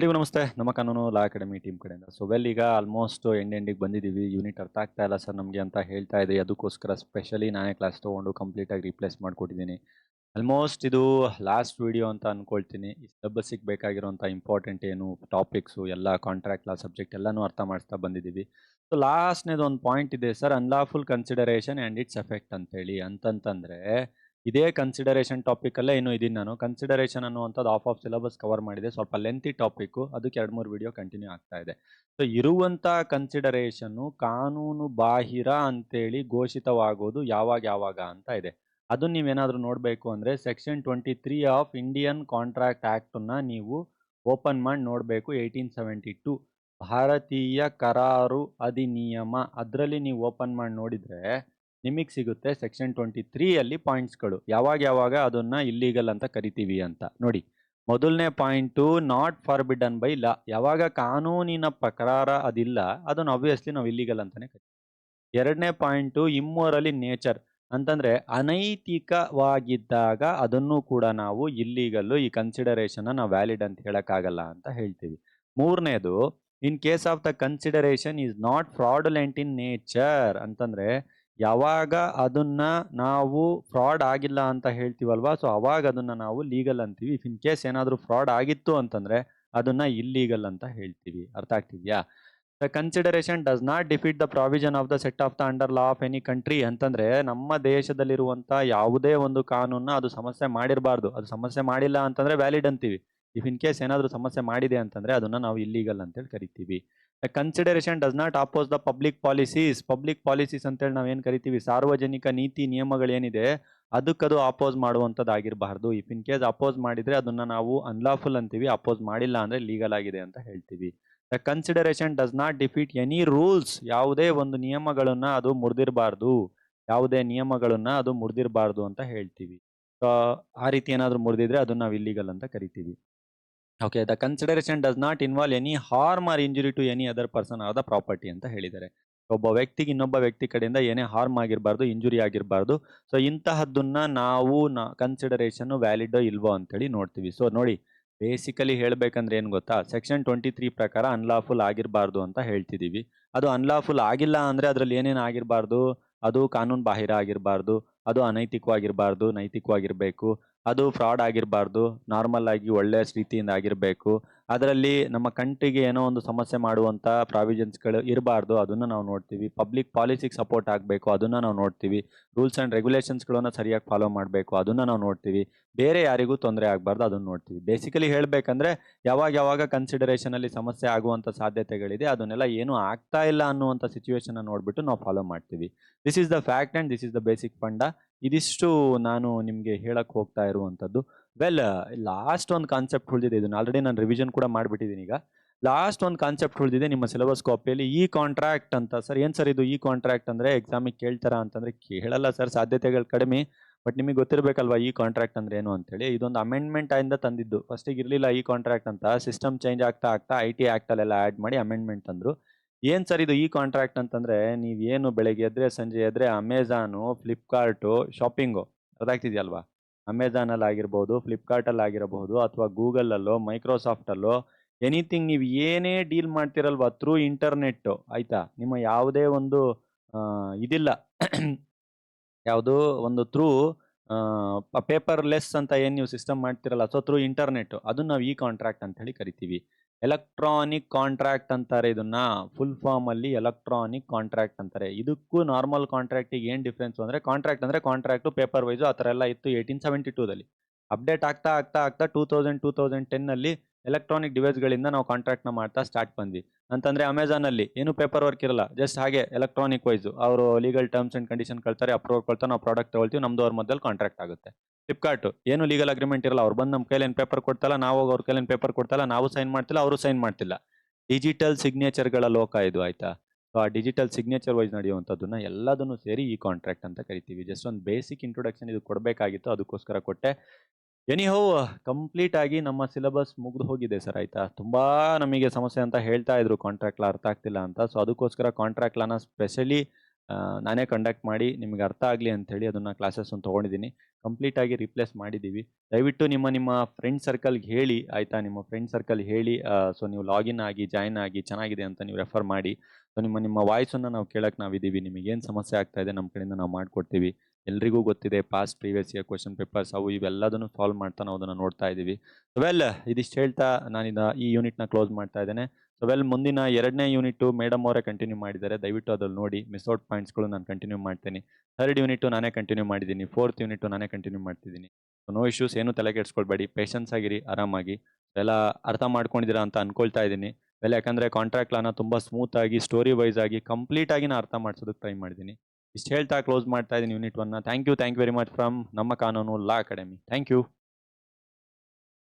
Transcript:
ಎಲ್ರಿಗೂ ನಮಸ್ತೆ. ನಮ್ಮ ಕಾನೂನು ಲಾ ಅಕಾಡೆಮಿ ಟೀಮ್ ಕಡೆಯಿಂದ. ಈಗ ಆಲ್ಮೋಸ್ಟ್ ಎಂಡಿಗೆ ಬಂದಿದ್ದೀವಿ. ಯೂನಿಟ್ ಅರ್ಥ ಆಗ್ತಾ ಇಲ್ಲ ಸರ್ ನಮಗೆ ಅಂತ ಹೇಳ್ತಾ ಇದ್ರಿ. ಅದಕ್ಕೋಸ್ಕರ ಸ್ಪೆಷಲಿ ನಾನೇ ಕ್ಲಾಸ್ ತೊಗೊಂಡು ಕಂಪ್ಲೀಟಾಗಿ ರೀಪ್ಲೇಸ್ ಮಾಡಿಕೊಟ್ಟಿದ್ದೀನಿ. ಆಲ್ಮೋಸ್ಟ್ ಇದು ಲಾಸ್ಟ್ ವಿಡಿಯೋ ಅಂತ ಅಂದ್ಕೊಳ್ತೀನಿ. ಈ ಸಿಲೆಬಸ್ಸಿಗೆ ಬೇಕಾಗಿರುವಂಥ ಇಂಪಾರ್ಟೆಂಟ್ ಏನು ಟಾಪಿಕ್ಸು ಎಲ್ಲ ಕಾಂಟ್ರಾಕ್ಟ್ ಲಾ ಸಬ್ಜೆಕ್ಟ್ ಎಲ್ಲನೂ ಅರ್ಥ ಮಾಡಿಸ್ತಾ ಬಂದಿದ್ದೀವಿ. ಸೊ ಲಾಸ್ಟ್ನೇದು ಒಂದು ಪಾಯಿಂಟ್ ಇದೆ sir, unlawful consideration and it's effect ಅಂತೇಳಿ. ಅಂತಂತಂದರೆ ಇದೇ ಕನ್ಸಿಡರೇಷನ್ ಟಾಪಿಕಲ್ಲೇ ಇನ್ನೂ ಇದೀನಿ ನಾನು. ಕನ್ಸಿಡರೇಷನ್ ಅನ್ನುವಂಥದ್ದು ಆಫ್ ಸಿಲೆಬಸ್ ಕವರ್ ಮಾಡಿದೆ. ಸ್ವಲ್ಪ ಲೆಂತಿ ಟಾಪಿಕ್ಕು, ಅದಕ್ಕೆ 2-3 ವಿಡಿಯೋ ಕಂಟಿನ್ಯೂ ಆಗ್ತಾ ಇದೆ. ಸೊ ಇರುವಂಥ ಕನ್ಸಿಡರೇಷನ್ನು ಕಾನೂನು ಬಾಹಿರ ಅಂತೇಳಿ ಘೋಷಿತವಾಗೋದು ಯಾವಾಗ ಅಂತ ಇದೆ. ಅದನ್ನು ನೀವೇನಾದರೂ ನೋಡಬೇಕು ಅಂದರೆ ಸೆಕ್ಷನ್ 23 ಆಫ್ ಇಂಡಿಯನ್ ಕಾಂಟ್ರಾಕ್ಟ್ ಆ್ಯಕ್ಟನ್ನು ನೀವು ಓಪನ್ ಮಾಡಿ ನೋಡಬೇಕು. 1872 ಭಾರತೀಯ ಕರಾರು ಅಧಿನಿಯಮ, ಅದರಲ್ಲಿ ನೀವು ಓಪನ್ ಮಾಡಿ ನೋಡಿದರೆ ನಿಮಗೆ ಸಿಗುತ್ತೆ ಸೆಕ್ಷನ್ 23 ಪಾಯಿಂಟ್ಸ್ಗಳು ಯಾವಾಗ ಅದನ್ನ ಇಲ್ಲೀಗಲ್ ಅಂತ ಕರಿತೀವಿ ಅಂತ. ನೋಡಿ, ಮೊದಲನೇ ಪಾಯಿಂಟು ನಾಟ್ ಫಾರ್ಬಿಡನ್ ಬೈ ಲಾ. ಯಾವಾಗ ಕಾನೂನಿನ ಪ್ರಕಾರ ಅದಿಲ್ಲ ಅದನ್ನು ಆಬ್ವಿಯಸ್ಲಿ ನಾವು ಇಲ್ಲೀಗಲ್ ಅಂತಾನೆ ಕರಿತೀವಿ. ಎರಡನೇ ಪಾಯಿಂಟು ಇಮ್ಮೋರಲಿ ನೇಚರ್ ಅಂತಂದ್ರೆ ಅನೈತಿಕವಾಗಿದ್ದಾಗ ಅದನ್ನು ಕೂಡ ನಾವು ಇಲ್ಲೀಗಲ್ಲು, ಈ ಕನ್ಸಿಡರೇಷನ್ ನಾವು ವ್ಯಾಲಿಡ್ ಅಂತ ಹೇಳಕ್ಕಾಗಲ್ಲ ಅಂತ ಹೇಳ್ತೀವಿ. ಮೂರನೇದು, in case of the consideration is not fraudulent in nature ಅಂತಂದ್ರೆ ಯಾವಾಗ ಅದನ್ನ ನಾವು ಫ್ರಾಡ್ ಆಗಿಲ್ಲ ಅಂತ ಹೇಳ್ತೀವಲ್ವಾ, ಸೊ ಅವಾಗ ಅದನ್ನ ನಾವು ಲೀಗಲ್ ಅಂತೀವಿ. ಇಫ್ ಇನ್ ಕೇಸ್ ಏನಾದರೂ ಫ್ರಾಡ್ ಆಗಿತ್ತು ಅಂತಂದ್ರೆ ಅದನ್ನ ಇಲ್ಲೀಗಲ್ ಅಂತ ಹೇಳ್ತೀವಿ. ಅರ್ಥ ಆಗ್ತಿದ್ಯಾ? The consideration does not defeat the provision of the set of the under law of any country ಅಂತಂದ್ರೆ ನಮ್ಮ ದೇಶದಲ್ಲಿರುವಂತ ಯಾವುದೇ ಒಂದು ಕಾನೂನ ಅದು ಸಮಸ್ಯೆ ಮಾಡಿರಬಾರ್ದು. ಅದು ಸಮಸ್ಯೆ ಮಾಡಿಲ್ಲ ಅಂತಂದ್ರೆ ವ್ಯಾಲಿಡ್ ಅಂತೀವಿ. ಇಫ್ ಇನ್ ಕೇಸ್ ಏನಾದರೂ ಸಮಸ್ಯೆ ಮಾಡಿದೆ ಅಂತಂದ್ರೆ ಅದನ್ನ ನಾವು ಇಲ್ಲೀಗಲ್ ಅಂತೇಳಿ ಕರಿತೀವಿ. The consideration does not oppose the public policies ಅಂತೇಳಿ ನಾವೇನು ಕರಿತೀವಿ, ಸಾರ್ವಜನಿಕ ನೀತಿ ನಿಯಮಗಳೇನಿದೆ ಅದಕ್ಕದು ಅಪೋಸ್ ಮಾಡುವಂಥದ್ದಾಗಿರಬಾರ್ದು. ಇಫ್ ಇನ್ ಕೇಸ್ ಅಪೋಸ್ ಮಾಡಿದ್ರೆ ಅದನ್ನ ನಾವು ಅನ್ಲಾಫುಲ್ ಅಂತೀವಿ. ಅಪೋಸ್ ಮಾಡಿಲ್ಲ ಅಂದ್ರೆ ಲೀಗಲ್ ಆಗಿದೆ ಅಂತ ಹೇಳ್ತೀವಿ. The consideration does not defeat any rules, ಯಾವುದೇ ಒಂದು ನಿಯಮಗಳನ್ನ ಅದು ಮುರಿದಿರಬಾರ್ದು, ಅಂತ ಹೇಳ್ತೀವಿ. ಆ ರೀತಿ ಏನಾದರೂ ಮುರಿದಿದ್ರೆ ಅದನ್ನ ನಾವು ಇಲ್ಲೀಗಲ್ ಅಂತ ಕರಿತೀವಿ. Okay, the consideration does not involve any harm or injury to any other person or the property ಅಂತ ಹೇಳಿದ್ದಾರೆ. ಒಬ್ಬ ವ್ಯಕ್ತಿಗೆ ಇನ್ನೊಬ್ಬ ವ್ಯಕ್ತಿ ಕಡೆಯಿಂದ ಏನೇ ಹಾರ್ಮ್ ಆಗಿರಬಾರ್ದು, ಇಂಜುರಿ ಆಗಿರಬಾರ್ದು. ಸೊ ಇಂತಹದ್ದನ್ನ ನಾವು ಕನ್ಸಿಡರೇಷನ್ ವ್ಯಾಲಿಡೋ ಇಲ್ವೋ ಅಂತೇಳಿ ನೋಡ್ತೀವಿ. ಸೊ ನೋಡಿ, ಬೇಸಿಕಲಿ ಹೇಳ್ಬೇಕಂದ್ರೆ ಏನು ಗೊತ್ತಾ, ಸೆಕ್ಷನ್ 23 ಪ್ರಕಾರ ಅನ್ಲಾಫುಲ್ ಆಗಿರಬಾರ್ದು ಅಂತ ಹೇಳ್ತಿದ್ದೀವಿ. ಅದು ಅನ್ಲಾಫುಲ್ ಆಗಿಲ್ಲ ಅಂದ್ರೆ ಅದರಲ್ಲಿ ಏನೇನು ಆಗಿರಬಾರ್ದು, ಅದು ಕಾನೂನು ಬಾಹಿರ ಆಗಿರಬಾರ್ದು, ಅದು ಅನೈತಿಕವಾಗಿರಬಾರ್ದು, ನೈತಿಕವಾಗಿರಬೇಕು, ಅದು ಫ್ರಾಡ್ ಆಗಿರಬಾರ್ದು, ನಾರ್ಮಲ್ ಆಗಿ ಒಳ್ಳೆ ರೀತಿಯಿಂದ ಆಗಿರಬೇಕು, ಅದರಲ್ಲಿ ನಮ್ಮ ಕಂಟ್ರಿಗೆ ಏನೋ ಒಂದು ಸಮಸ್ಯೆ ಮಾಡುವಂಥ ಪ್ರಾವಿಷನ್ಸ್ಗಳು ಇರಬಾರ್ದು, ಅದನ್ನು ನಾವು ನೋಡ್ತೀವಿ. ಪಬ್ಲಿಕ್ ಪಾಲಿಸಿಗೆ ಸಪೋರ್ಟ್ ಆಗಬೇಕು, ಅದನ್ನು ನಾವು ನೋಡ್ತೀವಿ. ರೂಲ್ಸ್ ಆ್ಯಂಡ್ ರೆಗ್ಯುಲೇಷನ್ಸ್ಗಳನ್ನು ಸರಿಯಾಗಿ ಫಾಲೋ ಮಾಡಬೇಕು, ಅದನ್ನು ನಾವು ನೋಡ್ತೀವಿ. ಬೇರೆ ಯಾರಿಗೂ ತೊಂದರೆ ಆಗಬಾರ್ದು, ಅದನ್ನು ನೋಡ್ತೀವಿ. ಬೇಸಿಕಲಿ ಹೇಳಬೇಕಂದ್ರೆ ಯಾವಾಗ ಕನ್ಸಿಡರೇಷನಲ್ಲಿ ಸಮಸ್ಯೆ ಆಗುವಂಥ ಸಾಧ್ಯತೆಗಳಿದೆ ಅದನ್ನೆಲ್ಲ ಏನೂ ಆಗ್ತಾ ಇಲ್ಲ ಅನ್ನುವಂಥ ಸಿಚುವೇಶನ್ನ ನೋಡಿಬಿಟ್ಟು ನಾವು ಫಾಲೋ ಮಾಡ್ತೀವಿ. This is the fact and this is the basic fund. ಇದಿಷ್ಟು ನಾನು ನಿಮಗೆ ಹೇಳಕ್ಕೆ ಹೋಗ್ತಾ ಇರುವಂಥದ್ದು. ವೆಲ್, ಲಾಸ್ಟ್ ಒಂದು ಕಾನ್ಸೆಪ್ಟ್ ಉಳಿದಿದೆ. ಇದನ್ನು ಆಲ್ರೆಡಿ ನಾನು ರಿವಿಷನ್ ಕೂಡ ಮಾಡಿಬಿಟ್ಟಿದ್ದೀನಿ. ಈಗ ಲಾಸ್ಟ್ ಒಂದು ಕಾನ್ಸೆಪ್ಟ್ ಉಳಿದಿದೆ ನಿಮ್ಮ ಸಿಲೆಬಸ್ ಕಾಪಿಯಲ್ಲಿ, ಈ ಕಾಂಟ್ರಾಕ್ಟ್ ಅಂತ. ಸರ್ ಏನು ಸರ್ ಇದು ಈ ಕಾಂಟ್ರಾಕ್ಟ್ ಅಂದರೆ ಎಕ್ಸಾಮಿಗೆ ಕೇಳ್ತಾರಾ ಅಂತಂದರೆ ಕೇಳಲ್ಲ ಸರ್, ಸಾಧ್ಯತೆಗಳು ಕಡಿಮೆ. ಬಟ್ ನಿಮಗೆ ಗೊತ್ತಿರಬೇಕಲ್ವಾ ಈ ಕಾಂಟ್ರಾಕ್ಟ್ ಅಂದ್ರೆ ಏನು ಅಂತೇಳಿ. ಇದೊಂದು ಅಮೆಂಡ್ಮೆಂಟ್ ಇಂದ ತಂದಿದ್ದು. ಫಸ್ಟಿಗೆ ಇರಲಿಲ್ಲ ಈ ಕಾಂಟ್ರಾಕ್ಟ್ ಅಂತ, ಸಿಸ್ಟಮ್ ಚೇಂಜ್ ಆಗ್ತಾ IT ಆ್ಯಕ್ಟಲ್ಲೆಲ್ಲ ಆ್ಯಡ್ ಮಾಡಿ ಅಮೆಂಡ್ಮೆಂಟ್ ತಂದರು. ಏನು ಸರ್ ಇದು ಈ ಕಾಂಟ್ರಾಕ್ಟ್ ಅಂತಂದರೆ, ನೀವೇನು ಬೆಳಗ್ಗೆ ಎದ್ರೆ ಸಂಜೆ ಎದ್ರೆ ಅಮೆಝಾನು, ಫ್ಲಿಪ್ಕಾರ್ಟು, ಶಾಪಿಂಗು, ಅದಾಗ್ತಿದೆಯಲ್ವಾ, ಅಮೆಝಾನಲ್ಲಿ ಆಗಿರ್ಬೋದು, ಫ್ಲಿಪ್ಕಾರ್ಟಲ್ಲಿ ಆಗಿರಬಹುದು, ಅಥವಾ ಗೂಗಲಲ್ಲೋ ಮೈಕ್ರೋಸಾಫ್ಟಲ್ಲೋ ಎನಿಥಿಂಗ್ ನೀವು ಏನೇ ಡೀಲ್ ಮಾಡ್ತಿರಲ್ವಾ ಥ್ರೂ ಇಂಟರ್ನೆಟ್ಟು, ಆಯಿತಾ, ನಿಮ್ಮ ಯಾವುದೇ ಒಂದು ಇದಿಲ್ಲ ಯಾವುದೋ ಒಂದು ಥ್ರೂ ಪೇಪರ್ಲೆಸ್ ಅಂತ ಏನು ನೀವು ಸಿಸ್ಟಮ್ ಮಾಡ್ತಿರಲ್ಲ, ಸೊ ಥ್ರೂ ಇಂಟರ್ನೆಟ್, ಅದನ್ನು ನಾವು ಈ ಕಾಂಟ್ರಾಕ್ಟ್ ಅಂತ ಹೇಳಿ ಕರಿತೀವಿ. ಎಲೆಕ್ಟ್ರಾನಿಕ್ ಕಾಂಟ್ರಾಕ್ಟ್ ಅಂತಾರೆ ಇದನ್ನ. ಫುಲ್ ಫಾರ್ಮಲ್ಲಿ ಎಲೆಕ್ಟ್ರಾನಿಕ್ ಕಾಂಟ್ರಾಕ್ಟ್ ಅಂತಾರೆ. ಇದಕ್ಕೂ ನಾರ್ಮಲ್ ಕಾಂಟ್ರಾಕ್ಟಿಗೆ ಏನು ಡಿಫ್ರೆನ್ಸ್ ಅಂದರೆ, ಕಾಂಟ್ರಾಕ್ಟ್ ಅಂದರೆ ಕಾಂಟ್ರಾಕ್ಟು ಪೇಪರ್ ವೈಸು ಆ ಥರ ಎಲ್ಲ ಇತ್ತು 1872ದಲ್ಲಿ. ಅಪ್ಡೇಟ್ ಆಗ್ತಾ 2010ನಲ್ಲಿ ಎಲೆಕ್ಟ್ರಾನಿಕ್ ಡಿವೈಸ್ಗಳಿಂದ ನಾವು ಕಾಂಟ್ರಾಕ್ಟ್ನ ಮಾಡ್ತಾ ಸ್ಟಾರ್ಟ್ ಬಂದ್ವಿ. ಅಂತಂದರೆ ಅಮೆಝಾನಲ್ಲಿ ಏನು ಪೇಪರ್ ವರ್ಕ್ ಇರಲ್ಲ, ಜಸ್ಟ್ ಹಾಗೆ ಎಲೆಕ್ಟ್ರಾನಿಕ್ ವೈಸು ಅವರು ಲೀಗಲ್ ಟರ್ಮ್ಸ್ ಆ್ಯಂಡ್ ಕಂಡೀಷನ್ ಕಳ್ತಾರೆ, ಅಪ್ರೂವಲ್ ಕೊಡ್ತಾರೆ, ನಾವು ಪ್ರಾಡಕ್ಟ್ ತೊಗೊಳ್ತೀವಿ, ನಮ್ಮದು ಅವ್ರ ಮಧ್ಯದಲ್ಲಿ ಕಾಂಟ್ರಾಕ್ಟ್ ಆಗುತ್ತೆ. ಫ್ಲಿಪ್ಕಾರ್ಟು ಏನು ಲೀಗಲ್ ಅಗ್ರಿಮೆಂಟ್ ಇರಲ್ಲ, ಅವ್ರು ಬಂದು ನಮ್ಮ ಕೈಲೇನು ಪೇಪರ್ ಕೊಡ್ತಲ್ಲ, ನಾವು ಅವ್ರ ಕೈಲೇನು ಪೇಪರ್ ಕೊಡ್ತಲ್ಲ, ನಾವು ಸೈನ್ ಮಾಡ್ತಿಲ್ಲ, ಅವರು ಸೈನ್ ಮಾಡ್ತಿಲ್ಲ. ಡಿಜಿಟಲ್ ಸಿಗ್ನೇಚರ್ಗಳ ಲೋಕ ಇದು, ಆಯಿತಾ. ಸೊ ಆ ಡಿಜಿಟಲ್ ಸಿಗ್ನೇಚರ್ ವೈಸ್ ನಡೆಯುವಂಥದ್ದನ್ನ ಎಲ್ಲದನ್ನು ಸೇರಿ ಈ ಕಾಂಟ್ರಾಕ್ಟ್ ಅಂತ ಕರಿತೀವಿ. ಜಸ್ಟ್ ಒಂದು ಬೇಸಿಕ್ ಇಂಟ್ರೊಡಕ್ಷನ್ ಇದು ಕೊಡಬೇಕಾಗಿತ್ತು, ಅದಕ್ಕೋಸ್ಕರ ಕೊಟ್ಟೆ. ಎನಿಹೌ, ಕಂಪ್ಲೀಟ್ ಆಗಿ ನಮ್ಮ ಸಿಲೆಬಸ್ ಮುಗಿದು ಹೋಗಿದೆ ಸರ್, ಆಯಿತಾ. ತುಂಬ ನಮಗೆ ಸಮಸ್ಯೆ ಅಂತ ಹೇಳ್ತಾ ಇದ್ರು, ಕಾಂಟ್ರಾಕ್ಟ್ ಲಾ ಅರ್ಥ ಆಗ್ತಿಲ್ಲ ಅಂತ. ಸೊ ಅದಕ್ಕೋಸ್ಕರ ಕಾಂಟ್ರಾಕ್ಟ್ ಲಾನ ಸ್ಪೆಷಲಿ ನಾನೇ ಕಂಡಕ್ಟ್ ಮಾಡಿ ನಿಮ್ಗೆ ಅರ್ಥ ಆಗಲಿ ಅಂಥೇಳಿ ಅದನ್ನು ಕ್ಲಾಸಸ್ಸನ್ನು ತೊಗೊಂಡಿದ್ದೀನಿ. ಕಂಪ್ಲೀಟಾಗಿ ರಿಪ್ಲೇಸ್ ಮಾಡಿದ್ದೀವಿ. ದಯವಿಟ್ಟು ನಿಮ್ಮ ಫ್ರೆಂಡ್ ಸರ್ಕಲ್‌ಗೆ ಹೇಳಿ ಆಯಿತಾ? ನಿಮ್ಮ ಫ್ರೆಂಡ್ ಸರ್ಕಲ್ ಹೇಳಿ ಸೊ ನೀವು ಲಾಗಿನ್ ಆಗಿ, ಜಾಯಿನ್ ಆಗಿ ಚೆನ್ನಾಗಿದೆ ಅಂತ ನೀವು ರೆಫರ್ ಮಾಡಿ. ಸೊ ನಿಮ್ಮ ವಾಯ್ಸನ್ನು ನಾವು ಕೇಳಕ್ಕೆ ನಾವಿದ್ದೀವಿ. ನಿಮಗೇನು ಸಮಸ್ಯೆ ಆಗ್ತಾ ಇದೆ ನಮ್ಮ ಕಡೆಯಿಂದ ನಾವು ಮಾಡಿಕೊಡ್ತೀವಿ. ಎಲ್ರಿಗೂ ಗೊತ್ತಿದೆ past previous year question papers ಅವು ಇವೆಲ್ಲದನ್ನು ಸಾಲ್ವ್ ಮಾಡ್ತಾ ನಾವು ಅದನ್ನು ನೋಡ್ತಾ ಇದ್ದೀವಿ. ವೆಲ್ ಇದಿಷ್ಟು ಹೇಳ್ತಾ ನಾನಿನ್ನು ಈ ಯೂನಿಟ್‌ನ ಕ್ಲೋಸ್ ಮಾಡ್ತಾ ಇದ್ದೇನೆ. ಸೊ ವೆಲ್ ಮುಂದಿನ 2ನೇ ಯೂನಿಟು ಮೇಡಮ್ ಅವರೇ ಕಂಟಿನ್ಯೂ ಮಾಡಿದ್ದಾರೆ. ದಯವಿಟ್ಟು ಅದ್ರಲ್ಲಿ ನೋಡಿ ಮಿಸ್ ಔಟ್ ಪಾಯಿಂಟ್ಸ್‌ಗಳು ನಾನು ಕಂಟಿನ್ಯೂ ಮಾಡ್ತೇನೆ. 3rd ಯೂನಿಟು ನಾನೇ ಕಂಟಿನ್ಯೂ ಮಾಡಿದ್ದೀನಿ. 4th ಯೂನಿಟು ನಾನೇ ಕಂಟಿನ್ಯೂ ಮಾಡ್ತಿದ್ದೀನಿ. ಸೊ ನೋ ಇಶ್ಯೂಸ್, ಏನು ತಲೆ ಕೆಡಿಸ್ಕೊಳ್ಬೇಡಿ. ಪೇಷನ್ಸ್ ಆಗಿರಿ ಆರಾಮಾಗಿ. ಎಲ್ಲ ಅರ್ಥ ಮಾಡ್ಕೊಂಡಿದ್ದೀರಾ ಅಂತ ಅನ್ಕೊಳ್ತಾ ಇದ್ದೀನಿ. ವೆಲ್ ಯಾಕಂದರೆ ಕಾಂಟ್ರಾಕ್ಟ್ ಲಾನ ತುಂಬ ಸ್ಮೂತಾಗಿ ಸ್ಟೋರಿ ವೈಸ್ ಆಗಿ ಕಂಪ್ಲೀಟಾಗಿ ನಾನು ಅರ್ಥ ಮಾಡಿಸೋದಕ್ಕೆ ಟ್ರೈ ಮಾಡಿದ್ದೀನಿ. ಇಷ್ಟು ಹೇಳ್ತಾ ಕ್ಲೋಸ್ ಮಾಡ್ತಾ ಇದ್ದೀನಿ ಯೂನಿಟ್ 1ನ. Thank you very much from ನಮ್ಮ ಕಾನೂನು ಲಾ ಅಕಾಡೆಮಿ. Thank you.